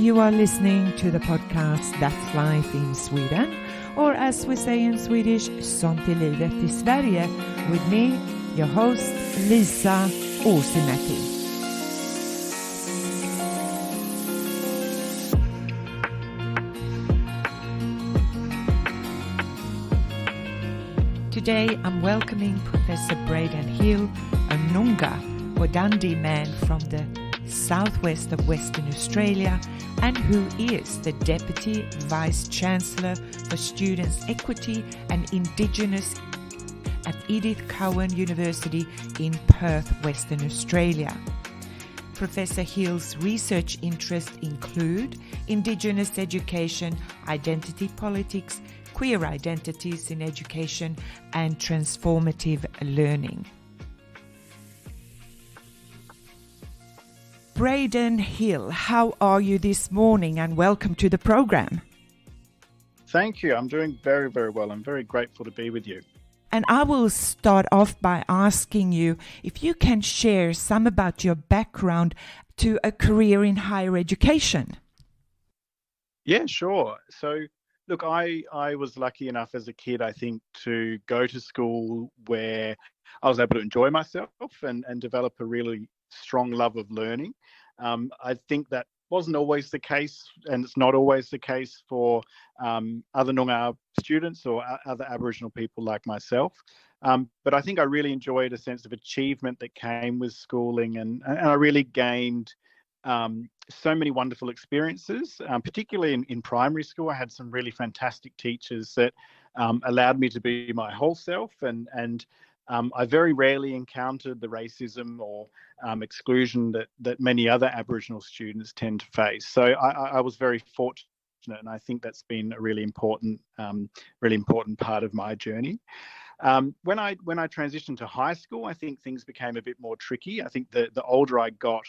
You are listening to the podcast That's Life in Sweden, or as we say in Swedish, Sånt är livet i Sverige, with me, your host, Lisa Åsimäki. Today I'm welcoming Professor Braden Hill, a Nyungar, Wardandi man from the southwest of Western Australia, and who is the Deputy Vice-Chancellor for Students' Equity and Indigenous at Edith Cowan University in Perth, Western Australia. Professor Hill's research interests include Indigenous education, identity politics, queer identities in education, and transformative learning. Braden Hill, how are you this morning, and welcome to the program. Thank you. I'm doing very, very well. I'm very grateful to be with you. And I will start off by asking you if you can share some about your background to a career in higher education. Yeah, sure. So, look, I was lucky enough as a kid, I think, to go to school where I was able to enjoy myself and develop a really strong love of learning. I think that wasn't always the case, and it's not always the case for other Nyungar students or other Aboriginal people like myself. But I think I really enjoyed a sense of achievement that came with schooling, and I really gained so many wonderful experiences, particularly in primary school. I had some really fantastic teachers that allowed me to be my whole self, and I very rarely encountered the racism or exclusion that many other Aboriginal students tend to face. So I was very fortunate, and I think that's been a really important part of my journey. When I transitioned to high school, I think things became a bit more tricky. I think the older I got,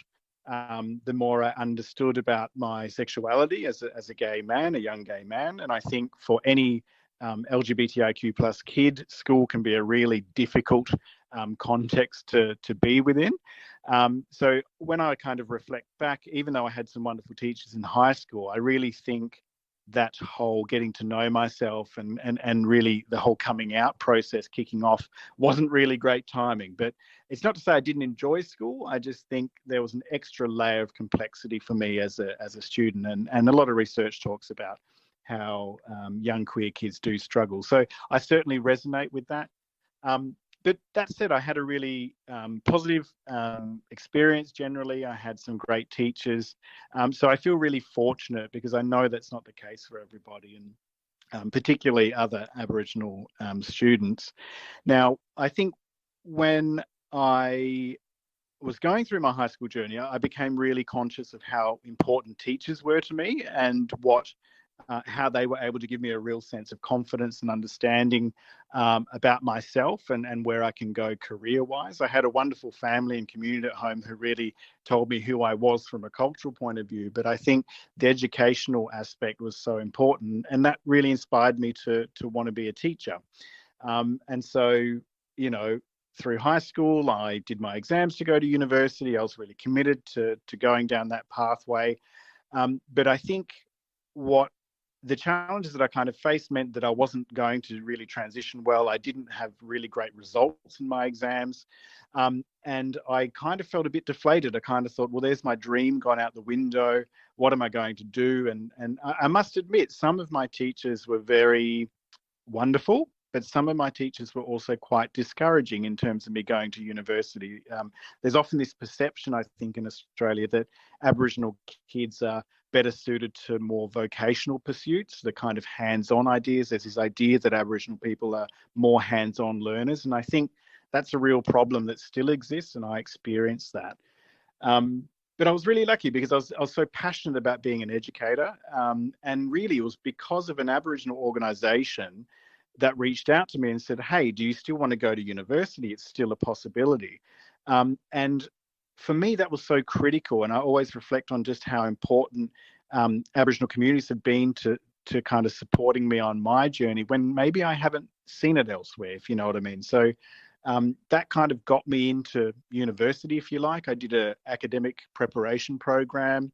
the more I understood about my sexuality as a gay man, a young gay man, and I think for any LGBTIQ plus kid, school can be a really difficult context to be within. So when I kind of reflect back, even though I had some wonderful teachers in high school, I really think that whole getting to know myself and really the whole coming out process kicking off wasn't really great timing. But it's not to say I didn't enjoy school. I just think there was an extra layer of complexity for me as a student, and a lot of research talks about how young queer kids do struggle. So I certainly resonate with that. But that said, I had a really positive experience generally. I had some great teachers. So I feel really fortunate, because I know that's not the case for everybody, and particularly other Aboriginal students. Now, I think when I was going through my high school journey, I became really conscious of how important teachers were to me, and how they were able to give me a real sense of confidence and understanding about myself and where I can go career-wise. I had a wonderful family and community at home who really told me who I was from a cultural point of view, but I think the educational aspect was so important, and that really inspired me to want to be a teacher. And so, through high school, I did my exams to go to university. I was really committed to going down that pathway. But I think what the challenges that I kind of faced meant that I wasn't going to really transition well. I didn't have really great results in my exams. And I kind of felt a bit deflated. I kind of thought, well, there's my dream gone out the window. What am I going to do? And I must admit, some of my teachers were very wonderful, but some of my teachers were also quite discouraging in terms of me going to university. There's often this perception, I think, in Australia that Aboriginal kids are better suited to more vocational pursuits, the kind of hands-on ideas. There's this idea that Aboriginal people are more hands-on learners, and I think that's a real problem that still exists, and I experienced that. But I was really lucky, because I was so passionate about being an educator, and really it was because of an Aboriginal organisation that reached out to me and said, hey, do you still want to go to university? It's still a possibility. And for me, that was so critical. And I always reflect on just how important Aboriginal communities have been to kind of supporting me on my journey, when maybe I haven't seen it elsewhere, if you know what I mean. So that kind of got me into university, if you like. I did an academic preparation program.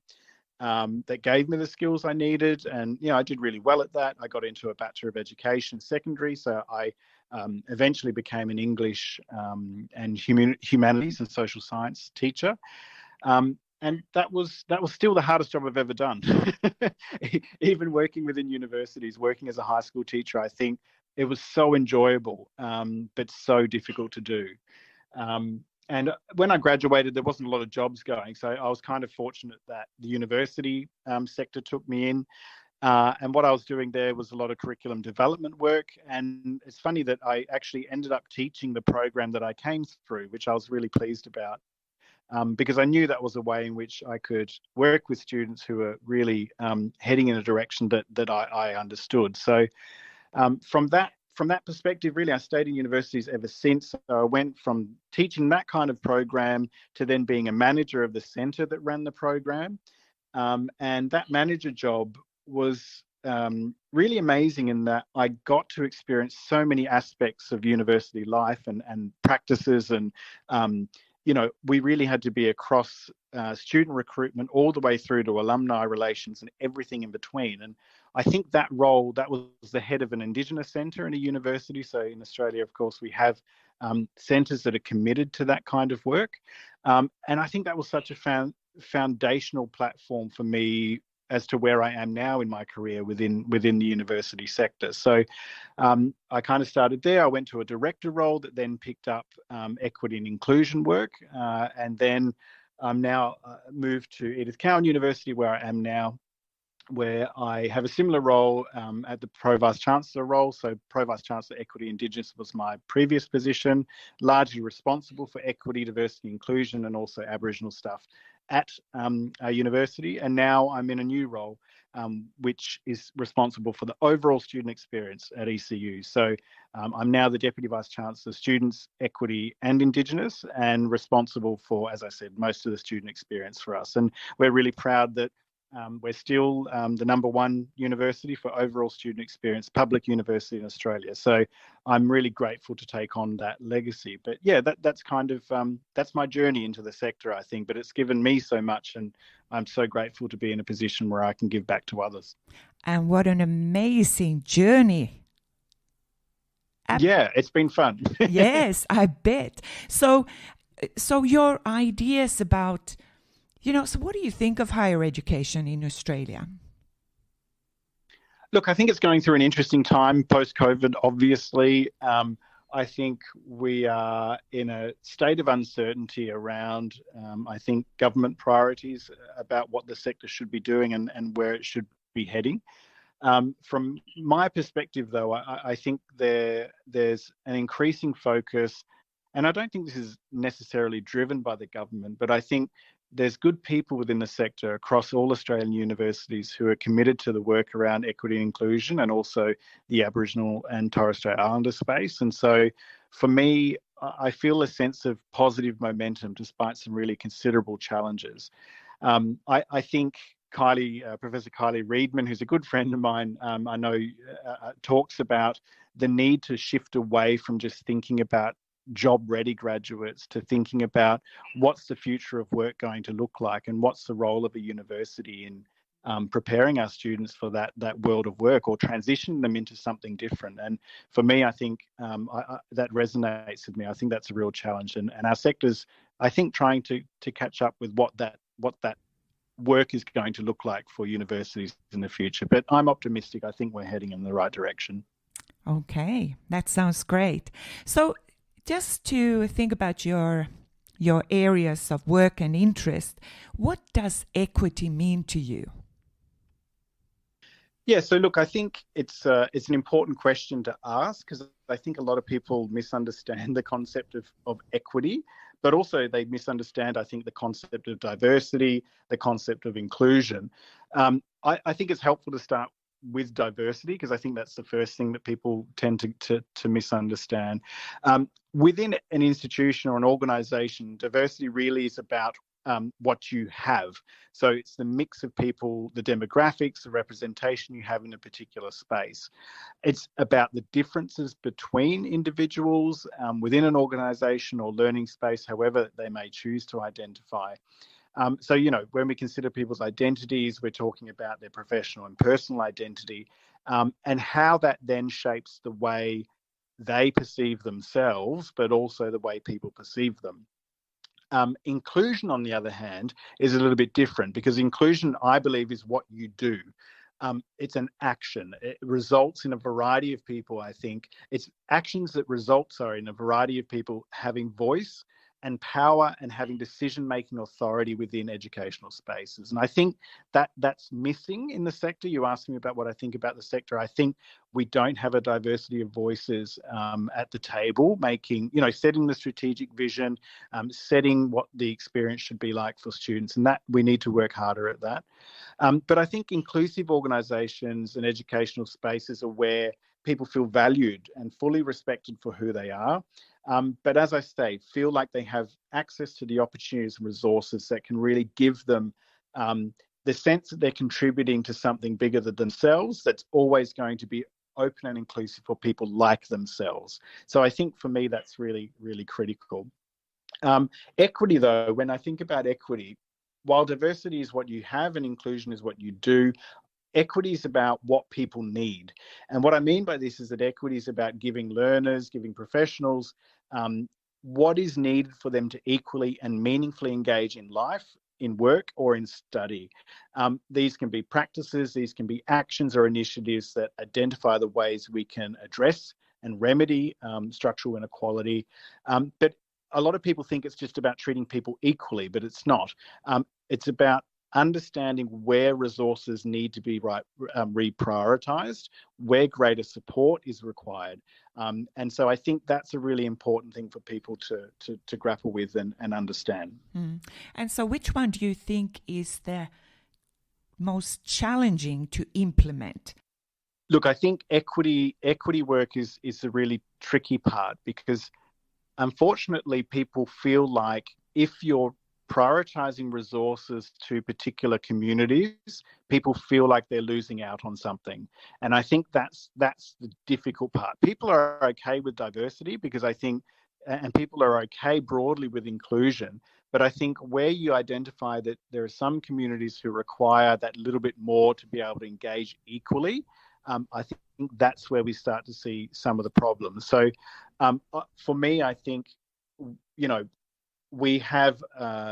that gave me the skills I needed. And, I did really well at that. I got into a Bachelor of Education secondary. So I eventually became an English and humanities and social science teacher. And that was still the hardest job I've ever done. Even working within universities, working as a high school teacher, I think it was so enjoyable, but so difficult to do. And when I graduated, there wasn't a lot of jobs going. So I was kind of fortunate that the university sector took me in. And what I was doing there was a lot of curriculum development work. And it's funny that I actually ended up teaching the program that I came through, which I was really pleased about. Because I knew that was a way in which I could work with students who were really heading in a direction that I understood. So from that perspective, really, I stayed in universities ever since. So I went from teaching that kind of program to then being a manager of the centre that ran the program. And that manager job was really amazing in that I got to experience so many aspects of university life and practices and we really had to be across student recruitment all the way through to alumni relations and everything in between. And I think that role, that was the head of an Indigenous centre in a university. So in Australia, of course, we have centres that are committed to that kind of work. And I think that was such a foundational platform for me as to where I am now in my career within the university sector. So I kind of started there. I went to a director role that then picked up equity and inclusion work. And then I'm now moved to Edith Cowan University, where I am now, where I have a similar role at the Pro Vice-Chancellor role. So Pro Vice-Chancellor Equity Indigenous was my previous position, largely responsible for equity, diversity, inclusion, and also Aboriginal stuff at our university. And now I'm in a new role, which is responsible for the overall student experience at ECU. So I'm now the Deputy Vice-Chancellor, Students, Equity and Indigenous, and responsible for, as I said, most of the student experience for us. And we're really proud that we're still the #1 university for overall student experience, public university in Australia. So I'm really grateful to take on that legacy. But yeah, that's kind of, that's my journey into the sector, I think. But it's given me so much, and I'm so grateful to be in a position where I can give back to others. And what an amazing journey. Yeah, it's been fun. Yes, I bet. So your ideas about, so what do you think of higher education in Australia? Look, I think it's going through an interesting time post-COVID, obviously. I think we are in a state of uncertainty around, I think, government priorities about what the sector should be doing and where it should be heading. From my perspective, though, I think there's an increasing focus, and I don't think this is necessarily driven by the government, but I think there's good people within the sector across all Australian universities who are committed to the work around equity and inclusion and also the Aboriginal and Torres Strait Islander space. And so for me, I feel a sense of positive momentum despite some really considerable challenges. I think Professor Kylie Reedman, who's a good friend of mine, I know talks about the need to shift away from just thinking about job-ready graduates to thinking about what's the future of work going to look like and what's the role of a university in preparing our students for that world of work or transitioning them into something different. And for me, I think that resonates with me. I think that's a real challenge, and our sector's, I think, trying to catch up with what that work is going to look like for universities in the future. But I'm optimistic. I think we're heading in the right direction. Okay, that sounds great. So just to think about your areas of work and interest, what does equity mean to you? Yeah, so look, I think it's an important question to ask, because I think a lot of people misunderstand the concept of equity, but also they misunderstand, I think, the concept of diversity, the concept of inclusion. I think it's helpful to start with diversity, because I think that's the first thing that people tend to misunderstand. Within an institution or an organisation, diversity really is about what you have. So it's the mix of people, the demographics, the representation you have in a particular space. It's about the differences between individuals within an organisation or learning space, however they may choose to identify. So, you know, when we consider people's identities, we're talking about their professional and personal identity, and how that then shapes the way they perceive themselves, but also the way people perceive them. Inclusion, on the other hand, is a little bit different, because inclusion, I believe, is what you do. It's an action. It results in a variety of people, I think. It's actions that result, in a variety of people having voice and power and having decision-making authority within educational spaces. And I think that that's missing in the sector. You asked me about what I think about the sector. I think we don't have a diversity of voices at the table, making, you know, setting the strategic vision, setting what the experience should be like for students. And that we need to work harder at that. But I think inclusive organisations and educational spaces are where people feel valued and fully respected for who they are. But as I say, feel like they have access to the opportunities and resources that can really give them the sense that they're contributing to something bigger than themselves, that's always going to be open and inclusive for people like themselves. So I think for me, that's really, really critical. Equity, though, when I think about equity, while diversity is what you have and inclusion is what you do, equity is about what people need. And what I mean by this is that equity is about giving learners, giving professionals, what is needed for them to equally and meaningfully engage in life, in work, or in study. These can be practices, these can be actions or initiatives that identify the ways we can address and remedy structural inequality. But a lot of people think it's just about treating people equally, but it's not. It's about understanding where resources need to be reprioritised, where greater support is required. And so I think that's a really important thing for people to grapple with and understand. And so which one do you think is the most challenging to implement? Look, I think equity work is the really tricky part, because unfortunately people feel like if you're prioritising resources to particular communities, people feel like they're losing out on something. And I think that's the difficult part. People are okay with diversity, because I think, and people are okay broadly with inclusion, but I think where you identify that there are some communities who require that little bit more to be able to engage equally, I think that's where we start to see some of the problems. So for me, I think, you know, we have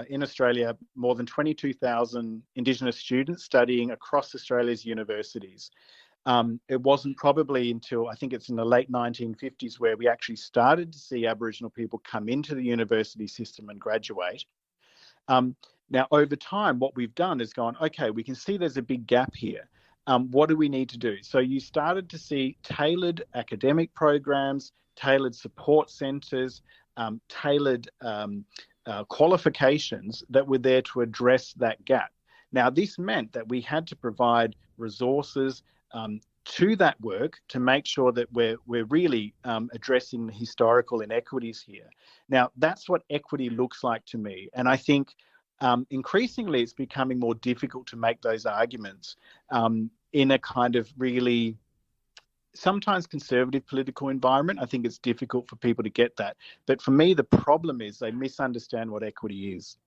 in Australia more than 22,000 Indigenous students studying across Australia's universities. It wasn't probably until, I think it's in the late 1950s, where we actually started to see Aboriginal people come into the university system and graduate. Now, over time, what we've done is gone, okay, we can see there's a big gap here. What do we need to do? So you started to see tailored academic programs, tailored support centres, tailored qualifications that were there to address that gap. Now, this meant that we had to provide resources to that work to make sure that we're really addressing the historical inequities here. Now, that's what equity looks like to me. And I think increasingly it's becoming more difficult to make those arguments in a kind of really sometimes conservative political environment. I think it's difficult for people to get that. But for me, the problem is they misunderstand what equity is.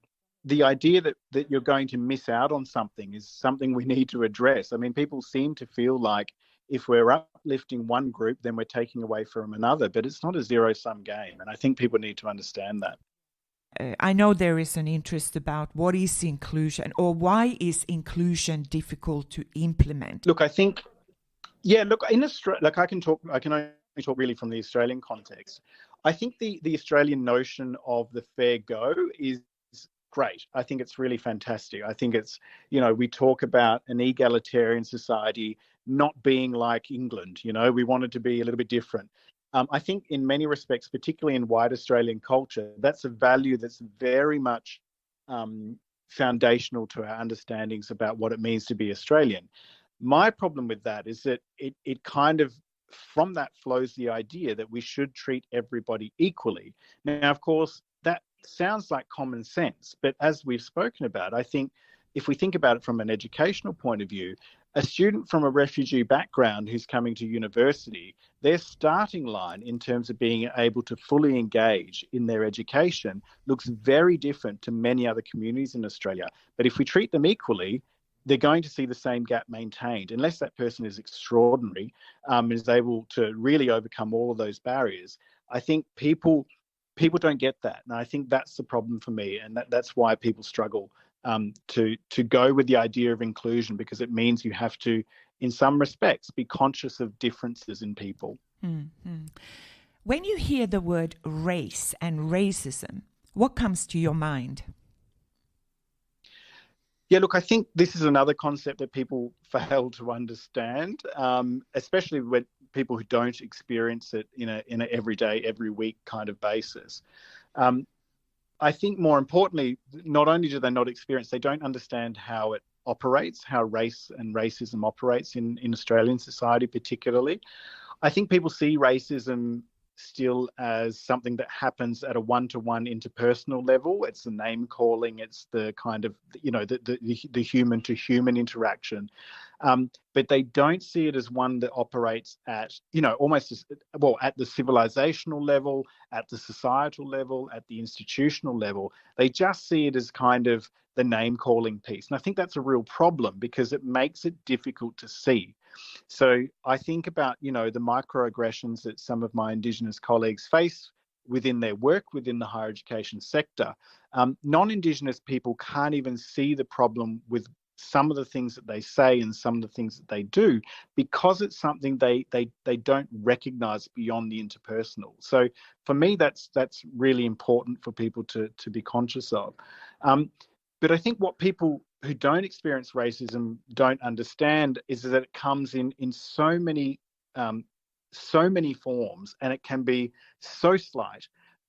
The idea that you're going to miss out on something is something we need to address. I mean, people seem to feel like if we're uplifting one group, then we're taking away from another, but it's not a zero-sum game. And I think people need to understand that. I know there is an interest about what is inclusion, or why is inclusion difficult to implement? Look, I think, in Australia, I can only talk really from the Australian context. I think the Australian notion of the fair go is great. I think it's really fantastic. I think it's, we talk about an egalitarian society not being like England. We want it to be a little bit different. I think in many respects, particularly in white Australian culture, that's a value that's very much foundational to our understandings about what it means to be Australian. My problem with that is that it kind of, from that flows the idea that we should treat everybody equally. Now, of course, that sounds like common sense, but as we've spoken about, I think if we think about it from an educational point of view, a student from a refugee background who's coming to university, their starting line in terms of being able to fully engage in their education looks very different to many other communities in Australia. But if we treat them equally, they're going to see the same gap maintained unless that person is extraordinary and is able to really overcome all of those barriers. I think people don't get that, and I think that's the problem for me, and that's why people struggle to go with the idea of inclusion, because it means you have to, in some respects, be conscious of differences in people. Mm-hmm. When you hear the word race and racism, what comes to your mind? Yeah, look, I think this is another concept that people fail to understand, especially when people who don't experience it in an everyday, every week kind of basis. I think more importantly, not only do they not experience, they don't understand how it operates, how race and racism operates in Australian society particularly. I think people see racism still as something that happens at a one-to-one interpersonal level. It's the name calling, it's the kind of, the human to human interaction. But they don't see it as one that operates at, almost at the civilizational level, at the societal level, at the institutional level. They just see it as kind of the name calling piece. And I think that's a real problem because it makes it difficult to see. So I think about, the microaggressions that some of my Indigenous colleagues face within their work within the higher education sector. Non-Indigenous people can't even see the problem with some of the things that they say and some of the things that they do because it's something they don't recognise beyond the interpersonal. So for me, that's really important for people to be conscious of. But I think what people who don't experience racism don't understand is that it comes in so many forms, and it can be so slight,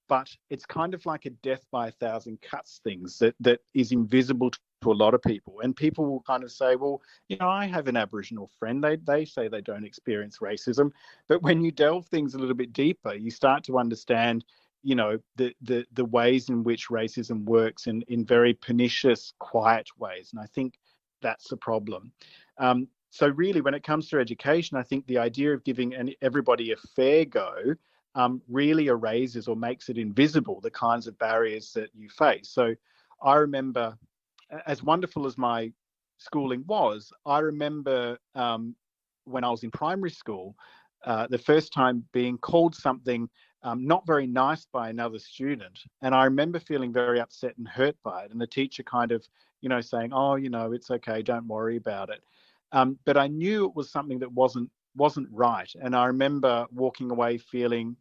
but it's kind of like a death by 1,000 cuts things that is invisible to a lot of people. And people will kind of say, well, I have an Aboriginal friend. They say they don't experience racism. But when you delve things a little bit deeper, you start to understand the ways in which racism works in very pernicious, quiet ways. And I think that's the problem. So really, when it comes to education, I think the idea of giving everybody a fair go really erases or makes it invisible the kinds of barriers that you face. So I remember, as wonderful as my schooling was, I remember when I was in primary school, the first time being called something not very nice by another student. And I remember feeling very upset and hurt by it. And the teacher kind of, saying, oh, it's okay, don't worry about it. But I knew it was something that wasn't right. And I remember walking away feeling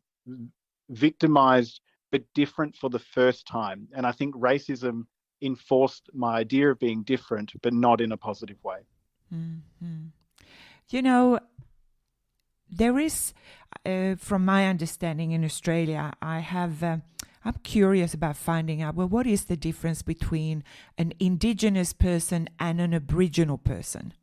victimized, but different for the first time. And I think racism enforced my idea of being different, but not in a positive way. Mm-hmm. There is, from my understanding in Australia, I'm curious about finding out, well, what is the difference between an Indigenous person and an Aboriginal person?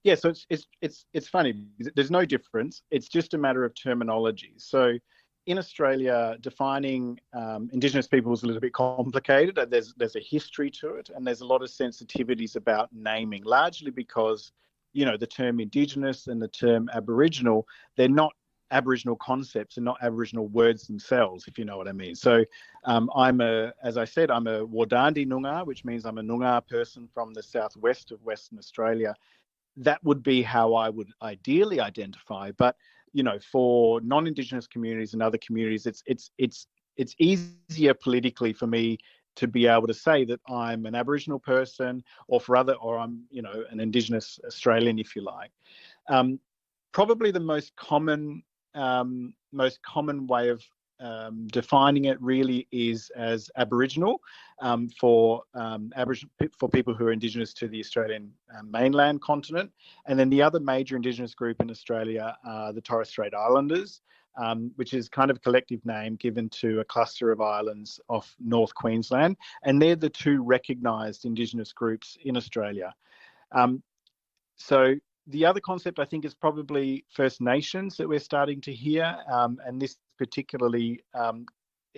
Yeah, so it's funny. There's no difference. It's just a matter of terminology. So in Australia, defining Indigenous people is a little bit complicated. There's a history to it, and there's a lot of sensitivities about naming, largely because the term Indigenous and the term Aboriginal, they're not Aboriginal concepts and not Aboriginal words themselves, if you know what I mean. So as I said, I'm a Wardandi Nyungar, which means I'm a Nyungar person from the southwest of Western Australia. That would be how I would ideally identify. But, for non-Indigenous communities and other communities, it's easier politically for me to be able to say that I'm an Aboriginal person, or I'm, an Indigenous Australian, if you like. Probably the most common way of defining it really is as Aboriginal for people who are Indigenous to the Australian mainland continent. And then the other major Indigenous group in Australia are the Torres Strait Islanders, which is kind of a collective name given to a cluster of islands off North Queensland. And they're the two recognised Indigenous groups in Australia. So the other concept, I think, is probably First Nations that we're starting to hear. And this particularly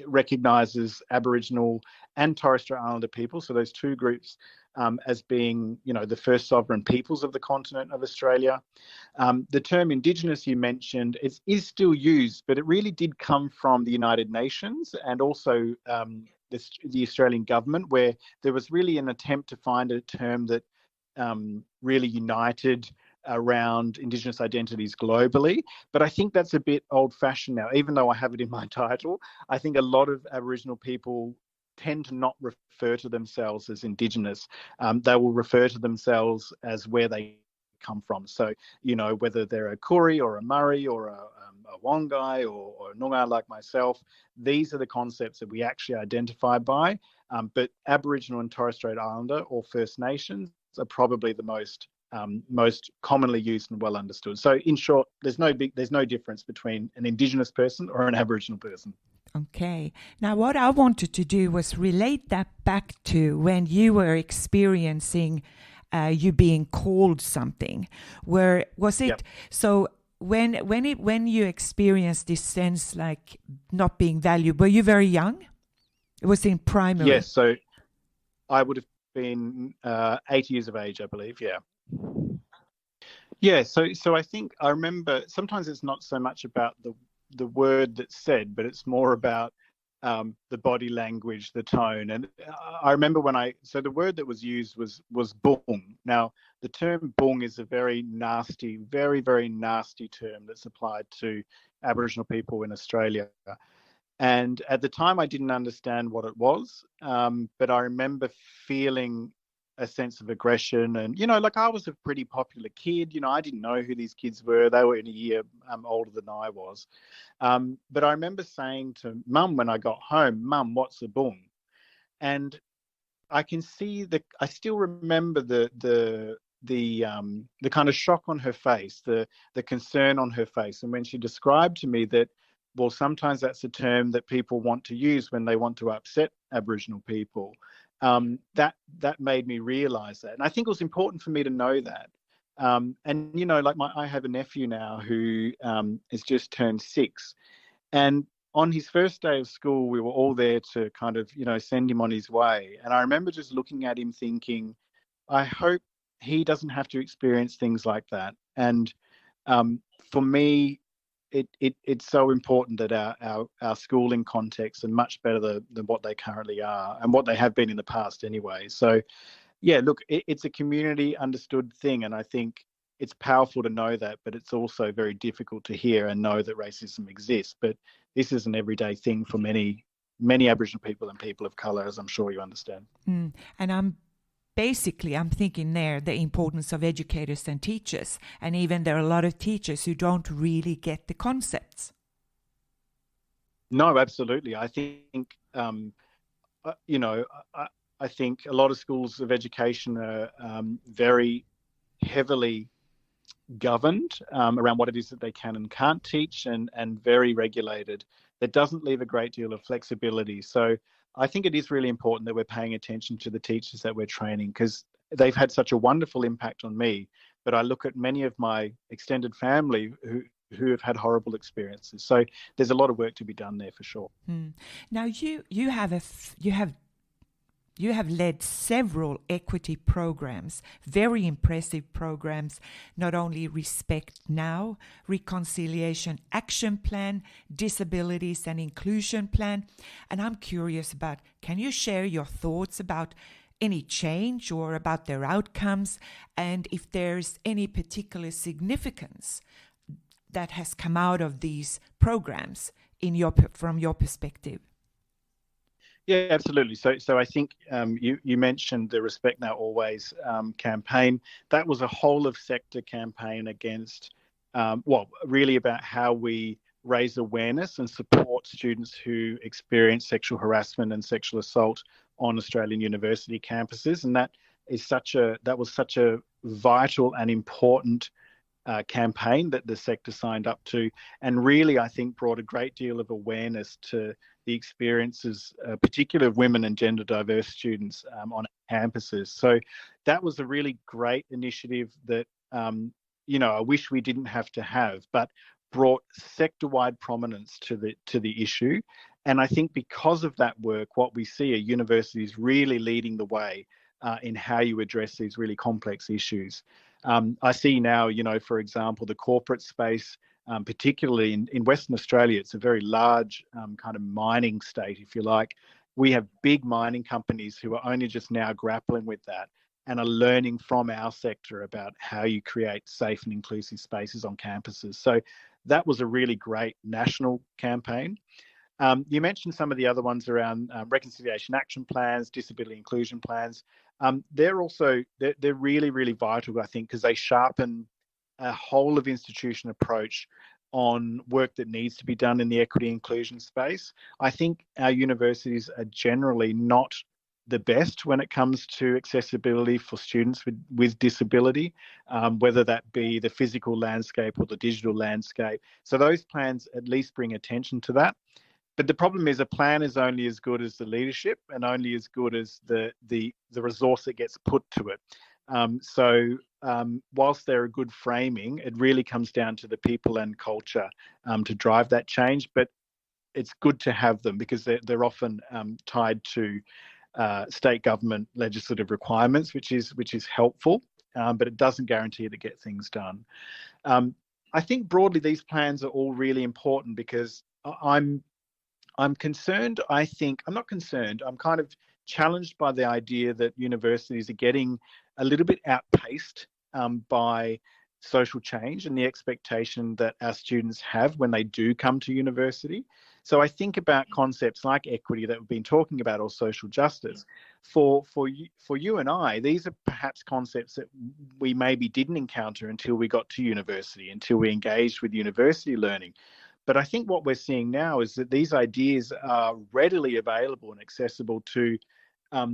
recognises Aboriginal and Torres Strait Islander people, so those two groups, as being, the first sovereign peoples of the continent of Australia. The term Indigenous you mentioned is still used, but it really did come from the United Nations and also the Australian government, where there was really an attempt to find a term that really united around Indigenous identities globally. But I think that's a bit old-fashioned now, even though I have it in my title. I think a lot of Aboriginal people tend to not refer to themselves as Indigenous. They will refer to themselves as where they come from. So, whether they're a Koori or a Murri or a Wongai or a Nyungar like myself, these are the concepts that we actually identify by. But Aboriginal and Torres Strait Islander or First Nations are probably the most commonly used and well understood. So in short, there's no difference between an Indigenous person or an Aboriginal person. Okay. Now, what I wanted to do was relate that back to when you were experiencing you being called something. Where was it? Yep. So when you experienced this sense like not being valued, were you very young? It was in primary. Yes. So I would have been 8 years of age, I believe. Yeah. Yeah. So I think I remember sometimes it's not so much about the word that's said, but it's more about the body language, the tone. And I remember so the word that was used was bung. Now, the term bung is a very nasty, very, very nasty term that's applied to Aboriginal people in Australia. And at the time, I didn't understand what it was, but I remember feeling a sense of aggression. And, I was a pretty popular kid. I didn't know who these kids were. They were in a year older than I was. But I remember saying to Mum when I got home, Mum, what's a bung? And I can see I still remember the kind of shock on her face, the concern on her face. And when she described to me that, well, sometimes that's a term that people want to use when they want to upset Aboriginal people. That made me realise that, and I think it was important for me to know that. I have a nephew now who has just turned 6, and on his first day of school, we were all there to kind of send him on his way. And I remember just looking at him, thinking, I hope he doesn't have to experience things like that. And for me, it's so important that our schooling contexts are much better than what they currently are and what they have been in the past anyway. So, yeah, look, it's a community understood thing, and I think it's powerful to know that, but it's also very difficult to hear and know that racism exists. But this is an everyday thing for many Aboriginal people and people of colour, as I'm sure you understand. And I'm thinking there the importance of educators and teachers, and even there are a lot of teachers who don't really get the concepts. No, absolutely. I think, I think a lot of schools of education are very heavily governed around what it is that they can and can't teach, and very regulated. That doesn't leave a great deal of flexibility. So I think it is really important that we're paying attention to the teachers that we're training, because they've had such a wonderful impact on me. But I look at many of my extended family who have had horrible experiences. So there's a lot of work to be done there for sure. Now you have led several equity programs, very impressive programs, not only Respect Now, Reconciliation Action Plan, Disabilities and Inclusion Plan. And I'm curious about, can you share your thoughts about any change or about their outcomes, and if there's any particular significance that has come out of these programs from your perspective? Yeah, absolutely. So I think you mentioned the Respect Now Always campaign. That was a whole of sector campaign against, really about how we raise awareness and support students who experience sexual harassment and sexual assault on Australian university campuses. And that was such a vital and important campaign that the sector signed up to, and really, I think, brought a great deal of awareness to the experiences, particularly of women and gender diverse students on campuses. So that was a really great initiative that, I wish we didn't have to have, but brought sector-wide prominence to the issue. And I think because of that work, what we see are universities really leading the way in how you address these really complex issues. I see now, for example, the corporate space, particularly in Western Australia, it's a very large kind of mining state, if you like. We have big mining companies who are only just now grappling with that and are learning from our sector about how you create safe and inclusive spaces on campuses. So that was a really great national campaign. You mentioned some of the other ones around reconciliation action plans, disability inclusion plans. They're really, really vital, I think, because they sharpen a whole of institution approach on work that needs to be done in the equity inclusion space. I think our universities are generally not the best when it comes to accessibility for students with disability, whether that be the physical landscape or the digital landscape. So those plans at least bring attention to that. But the problem is a plan is only as good as the leadership and only as good as the resource that gets put to it. Whilst they're a good framing, it really comes down to the people and culture to drive that change. But it's good to have them because they're often tied to state government legislative requirements, which is helpful, but it doesn't guarantee to get things done. I think broadly these plans are all really important because I'm concerned. I'm not concerned. I'm kind of challenged by the idea that universities are getting a little bit outpaced by social change and the expectation that our students have when they do come to university. So I think about concepts like equity that we've been talking about, or social justice. For you and I, these are perhaps concepts that we maybe didn't encounter until we got to university, until we engaged with university learning. But I think what we're seeing now is that these ideas are readily available and accessible to a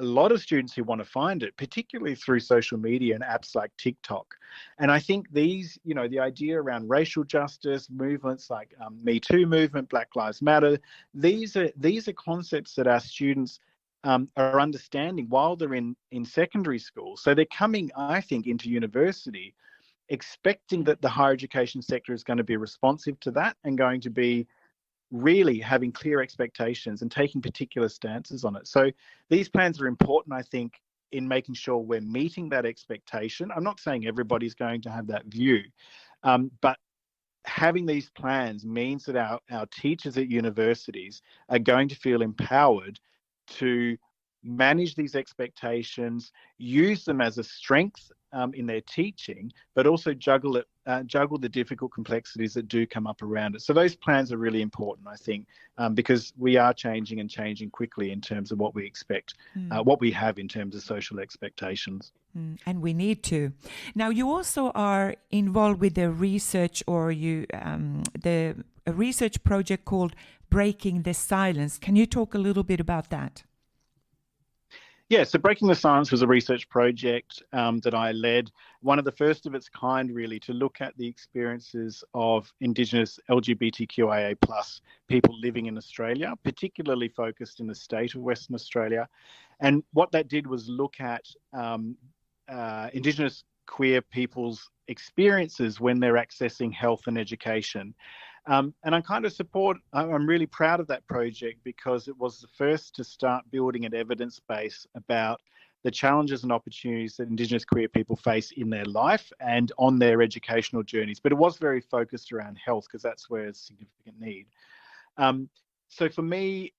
lot of students who want to find it, particularly through social media and apps like TikTok. And I think these, the idea around racial justice, movements like Me Too movement, Black Lives Matter, these are concepts that our students are understanding while they're in secondary school. So they're coming, I think, into university expecting that the higher education sector is going to be responsive to that and going to be really having clear expectations and taking particular stances on it. So these plans are important, I think, in making sure we're meeting that expectation. I'm not saying everybody's going to have that view, but having these plans means that our teachers at universities are going to feel empowered to manage these expectations, use them as a strength in their teaching, but also juggle the difficult complexities that do come up around it. So those plans are really important, I think, because we are changing and changing quickly in terms of what we expect, what we have in terms of social expectations. And we need to. Now, you also are involved with the research, or a research project called Breaking the Silence. Can you talk a little bit about that? Yeah, so Breaking the Silence was a research project that I led, one of the first of its kind, really, to look at the experiences of Indigenous LGBTQIA+ people living in Australia, particularly focused in the state of Western Australia. And what that did was look at Indigenous queer people's experiences when they're accessing health and education. And I'm really proud of that project because it was the first to start building an evidence base about the challenges and opportunities that Indigenous queer people face in their life and on their educational journeys. But it was very focused around health because that's where it's significant need. So for me,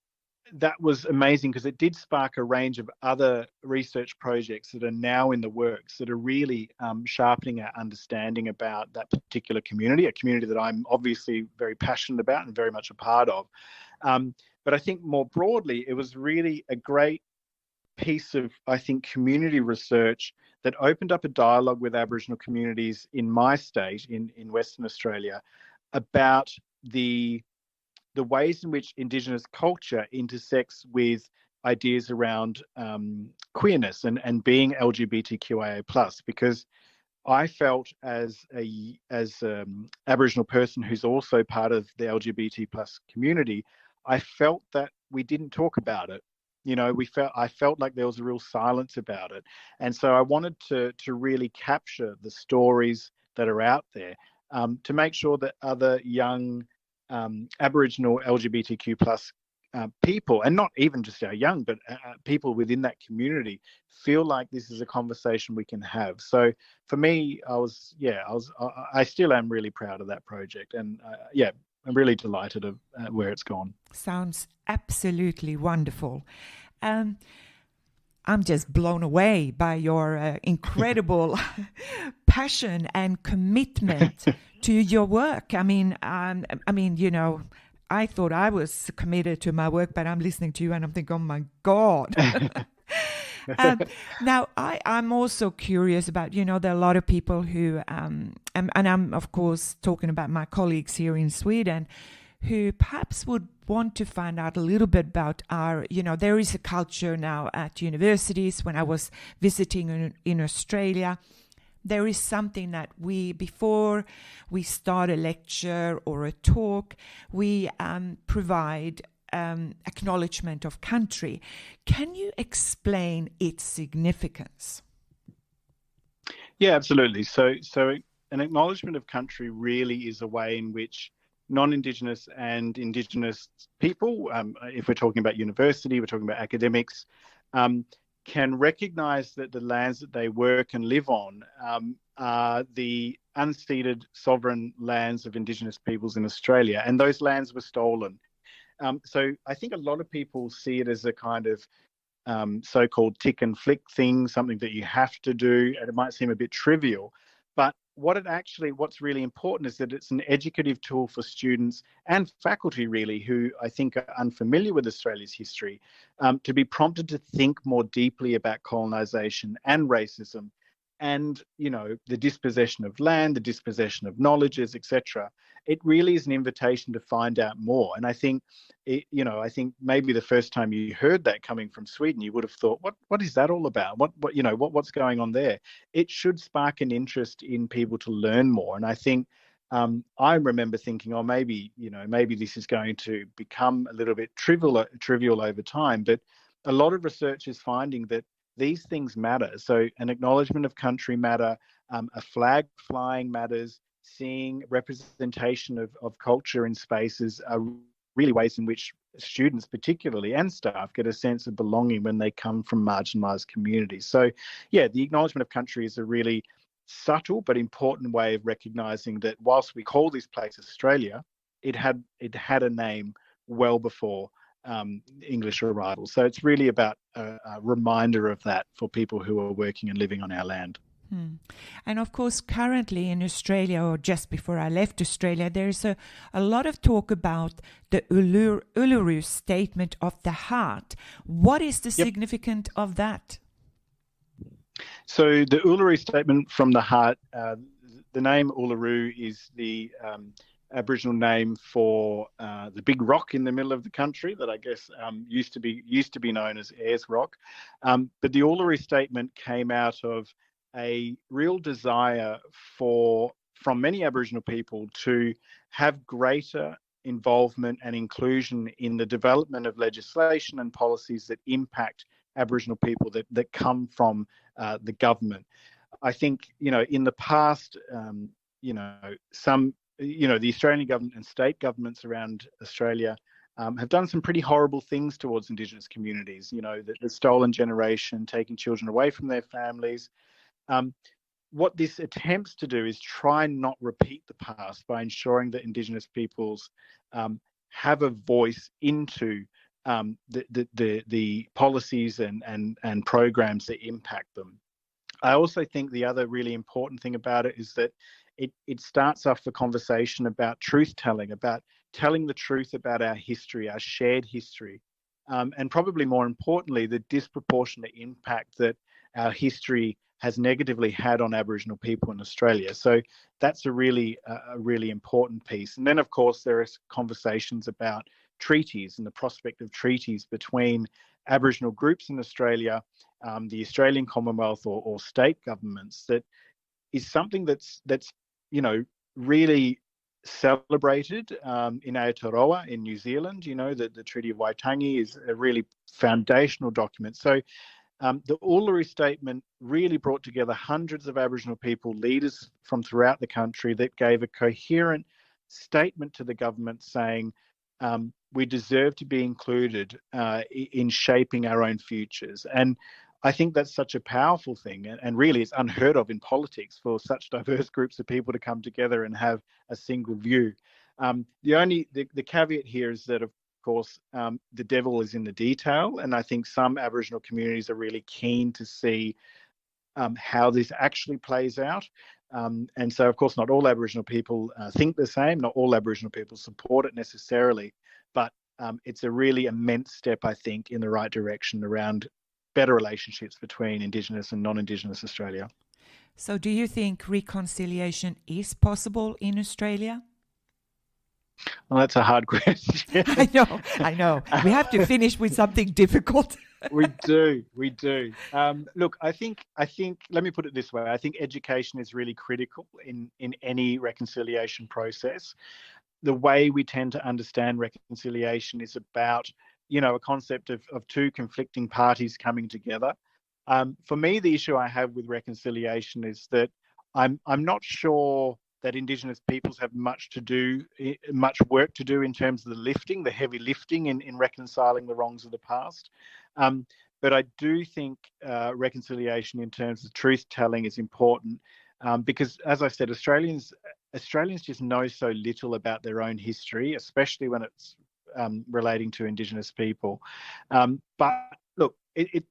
that was amazing because it did spark a range of other research projects that are now in the works that are really sharpening our understanding about that particular community, a community that I'm obviously very passionate about and very much a part of. But I think more broadly, it was really a great piece of, I think, community research that opened up a dialogue with Aboriginal communities in my state, in Western Australia, about the ways in which Indigenous culture intersects with ideas around queerness and being LGBTQIA+, because I felt as Aboriginal person who's also part of the LGBT+ community, I felt that we didn't talk about it. I felt like there was a real silence about it. And so I wanted to really capture the stories that are out there to make sure that other young Aboriginal LGBTQ plus people, and not even just our young, but people within that community, feel like this is a conversation we can have. So for me, I still am really proud of that project, and I'm really delighted of where it's gone. Sounds absolutely wonderful. I'm just blown away by your incredible passion and commitment to your work. I mean, you know, I thought I was committed to my work, but I'm listening to you and I'm thinking, oh my God. Now, I'm also curious about, you know, there are a lot of people who, and I'm of course talking about my colleagues here in Sweden, who perhaps would want to find out a little bit about our, you know, there is a culture now at universities. When I was visiting in Australia, there is something that before we start a lecture or a talk, we provide acknowledgement of country. Can you explain its significance? Yeah, absolutely. So an acknowledgement of country really is a way in which non-Indigenous and Indigenous people, if we're talking about university, we're talking about academics, can recognise that the lands that they work and live on are the unceded sovereign lands of Indigenous peoples in Australia, and those lands were stolen. So I think a lot of people see it as a kind of so-called tick and flick thing, something that you have to do, and it might seem a bit trivial. But what's really important is that it's an educative tool for students and faculty, really, who I think are unfamiliar with Australia's history, to be prompted to think more deeply about colonisation and racism, and, you know, the dispossession of land, the dispossession of knowledges, etc. It really is an invitation to find out more. And I think, I think maybe the first time you heard that coming from Sweden, you would have thought, what is that all about? What's going on there? It should spark an interest in people to learn more. And I think I remember thinking, maybe this is going to become a little bit trivial over time. But a lot of research is finding that these things matter. So an acknowledgement of country matter, a flag flying matters, seeing representation of culture in spaces are really ways in which students particularly and staff get a sense of belonging when they come from marginalised communities. So yeah, the acknowledgement of country is a really subtle but important way of recognising that whilst we call this place Australia, it had a name well before English arrival. So it's really about a reminder of that for people who are working and living on our land. And of course, currently in Australia, or just before I left Australia, there's a lot of talk about the Uluru Statement of the Heart. What is the significance of that? So the Uluru Statement from the Heart, the name Uluru is the Aboriginal name for the big rock in the middle of the country that I guess used to be known as Ayers Rock. But the Uluru Statement came out of a real desire from many Aboriginal people to have greater involvement and inclusion in the development of legislation and policies that impact Aboriginal people that come from the government. I think, in the past, the Australian government and state governments around Australia have done some pretty horrible things towards Indigenous communities. The stolen generation, taking children away from their families. What this attempts to do is try and not repeat the past by ensuring that Indigenous peoples have a voice into the policies and programs that impact them. I also think the other really important thing about it is that it starts off a conversation about truth-telling, about telling the truth about our history, our shared history, and probably more importantly, the disproportionate impact that our history has negatively had on Aboriginal people in Australia. So that's a really important piece. And then, of course, there are conversations about treaties and the prospect of treaties between Aboriginal groups in Australia, the Australian Commonwealth or state governments. That is something that's really celebrated in Aotearoa in New Zealand. The Treaty of Waitangi is a really foundational document. So the Uluru Statement really brought together hundreds of Aboriginal people, leaders from throughout the country, that gave a coherent statement to the government saying we deserve to be included in shaping our own futures. And I think that's such a powerful thing, and really it's unheard of in politics for such diverse groups of people to come together and have a single view. The caveat here is that, of course, the devil is in the detail, and I think some Aboriginal communities are really keen to see how this actually plays out. And so, of course, not all Aboriginal people think the same, not all Aboriginal people support it necessarily, but it's a really immense step, I think, in the right direction around better relationships between Indigenous and non-Indigenous Australia. So do you think reconciliation is possible in Australia? Well, that's a hard question. I know. We have to finish with something difficult. We do. Look, I think. Let me put it this way. I think education is really critical in any reconciliation process. The way we tend to understand reconciliation is about, a concept of two conflicting parties coming together. For me, the issue I have with reconciliation is that I'm not sure that Indigenous peoples have much work to do in terms of the heavy lifting in reconciling the wrongs of the past. But I do think reconciliation in terms of truth-telling is important because, as I said, Australians just know so little about their own history, especially when it's relating to Indigenous people. But look,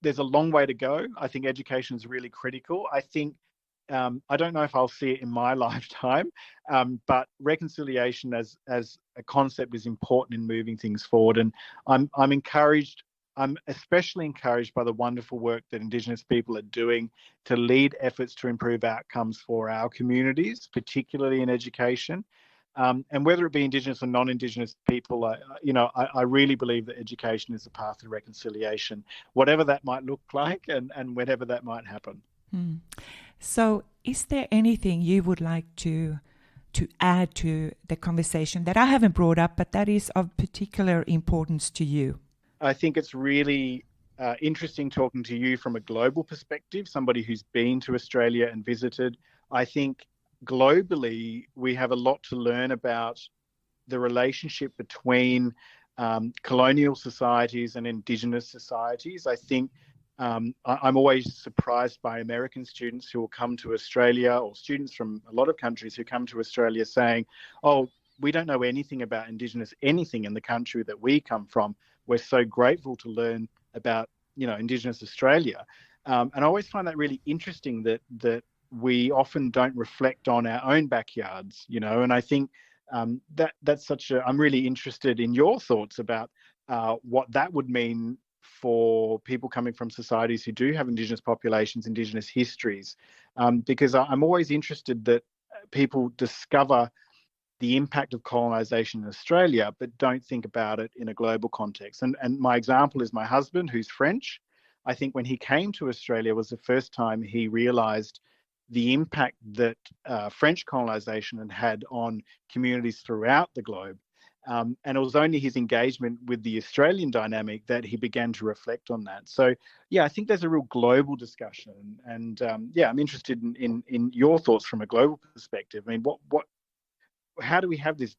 there's a long way to go. I think education is really critical. I think I don't know if I'll see it in my lifetime, but reconciliation as a concept is important in moving things forward. And I'm encouraged. I'm especially encouraged by the wonderful work that Indigenous people are doing to lead efforts to improve outcomes for our communities, particularly in education. And whether it be Indigenous or non-Indigenous people, I really believe that education is the path to reconciliation, whatever that might look like and whenever that might happen. So is there anything you would like to add to the conversation that I haven't brought up, but that is of particular importance to you? I think it's really interesting talking to you from a global perspective, somebody who's been to Australia and visited. I think globally, we have a lot to learn about the relationship between colonial societies and Indigenous societies. I think I'm always surprised by American students who will come to Australia, or students from a lot of countries who come to Australia saying, oh, we don't know anything about Indigenous anything in the country that we come from. We're so grateful to learn about, Indigenous Australia. And I always find that really interesting that we often don't reflect on our own backyards, and I think that's I'm really interested in your thoughts about what that would mean for people coming from societies who do have Indigenous populations, Indigenous histories, because I'm always interested that people discover the impact of colonisation in Australia, but don't think about it in a global context. And my example is my husband, who's French. I think when he came to Australia was the first time he realised the impact that French colonisation had on communities throughout the globe. And it was only his engagement with the Australian dynamic that he began to reflect on that. So, yeah, I think there's a real global discussion. And I'm interested in your thoughts from a global perspective. I mean, how do we have this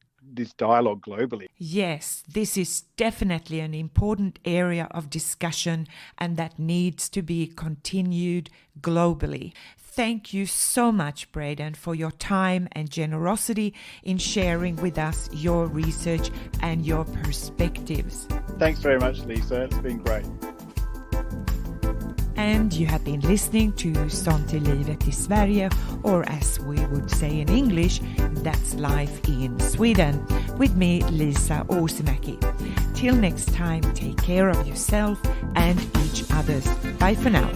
dialogue globally? Yes, this is definitely an important area of discussion and that needs to be continued globally. Thank you so much, Braden, for your time and generosity in sharing with us your research and your perspectives. Thanks very much, Lisa. It's been great. And you have been listening to Sånt är livet I Sverige, or as we would say in English, That's Life in Sweden, with me, Lisa Åsemäki. Till next time, take care of yourself and each others. Bye for now.